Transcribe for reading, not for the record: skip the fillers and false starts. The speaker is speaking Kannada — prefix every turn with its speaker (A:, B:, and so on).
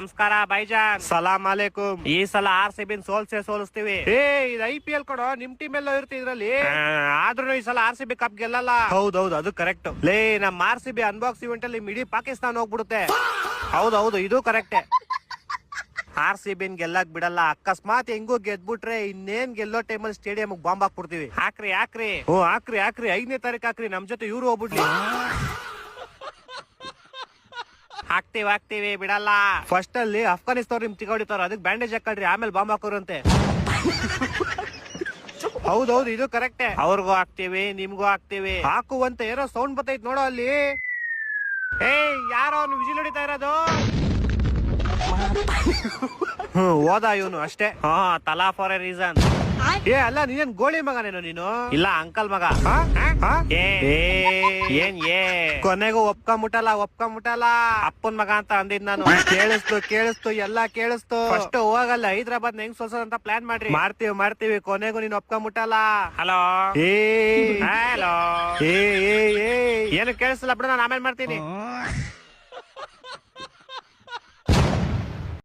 A: ನಮಸ್ಕಾರ ಬೈಜಾನ್. ಸಲಾಂ ಅಲೈಕುಂ. ಈ ಸಲ RCB ಸೋಲಿಸ್ತೀವಿ. ಇದು IPL ಕೊಡೋ, ನಿಮ್ ಟೀಮ್ ಎಲ್ಲ ಇರುತ್ತೆ ಇದ್ರಲ್ಲಿ. ಆದ್ರೂ ಈ ಸಲ RCB ಕಪ್ ಗೆಲ್ಲಲ್ಲ. ಹೌದೌದು, ಅದು ಕರೆಕ್ಟ್. ನಮ್ RCB ಅನ್ಬಾಕ್ಸ್ ಇವೆಂಟ್ ಅಲ್ಲಿ ಇಡೀ ಪಾಕಿಸ್ತಾನ ಹೋಗ್ಬಿಡುತ್ತೆ. ಹೌದೌದು, ಇದು ಕರೆಕ್ಟ್. RCB ಗೆಲ್ಲಕ್ ಬಿಡಲ್ಲ. ಅಕಸ್ಮಾತ್ ಹೆಂಗೋ ಗೆದ್ಬಿಟ್ರೆ ಇನ್ನೇನ್ ಗೆಲ್ಲೋ ಟೈಮಲ್ಲಿ ಸ್ಟೇಡಿಯಂ ಬಾಂಬ್ ಹಾಕ್ಬಿಡ್ತೀವಿ. ಹಾಕ್ರಿ. ಹಾಕ್ರಿ 5ನೇ ತಾರೀಕು ಹಾಕ್ರಿ. ನಮ್ ಜೊತೆ ಇವ್ರು ಹೋಗ್ಬಿಡ್ಲಿ. ಹಾಕ್ತಿವಿ ಬಿಡಲ್ಲ. ಫಸ್ಟ್ ಅಲ್ಲಿ ಅಫ್ಘಾನಿಸ್ತಾನ ನಿಮ್ ತಿಗೋಡಿತಾರ, ಅದಕ್ಕೆ ಬ್ಯಾಂಡೇಜ್ ಹಾಕಳ್ರಿ, ಆಮೇಲೆ ಬಾಂಬ್ ಹಾಕೋರಂತೆ. ಹೌದೌದು, ಇದು ಕರೆಕ್ಟ್. ಅವ್ರಿಗೂ ಹಾಕ್ತಿವಿ, ನಿಮ್ಗೂ ಹಾಕ್ತಿವಿ. ಹಾಕುವಂತ ಏನೋ ಸೌಂಡ್ ಬರ್ತೈತ್ ನೋಡೋ ಅಲ್ಲಿ. ಯಾರೋ ಅವ್ನು ವಿಜಿಲ್ ಹೊಡಿತಾ ಇರೋದು. ಹೋದ ಇವನು ಅಷ್ಟೇ. ತಲಾ ಫಾರ್ ಎ ರೀಸನ್. ಅಲ್ಲ, ನೀನೇನ್ ಗೋಳಿ ಮಗನೇನು ನೀನು? ಇಲ್ಲ, ಅಂಕಲ್ ಮಗ. ಕೊನೆಗೂ ಒಪ್ಕೊಂಬಿಟ್ಟಲ್ಲ. ಅಪ್ಪನ್ ಮಗ ಅಂತ ಅಂದಿದ್ ನಾನು. ಕೇಳಿಸ್ತು ಎಲ್ಲ ಕೇಳಿಸ್ತು. ಫಸ್ಟ್ ಹೋಗಲ್ಲ, ಹೈದ್ರಾಬಾದ್ ಹೆಂಗ್ ಸೋಲ್ಸೋದಂತ ಪ್ಲಾನ್ ಮಾಡ್ತೀವಿ. ಕೊನೆಗೂ ನೀನ್ ಒಪ್ಕೊಂಬಿಟ್ಟಲ್ಲ. ಹಲೋ ಏನು ಕೇಳಿಸಲ್ಲ ಬಿಡು, ನಾನು ಆಮೇಲೆ ಮಾಡ್ತೀನಿ.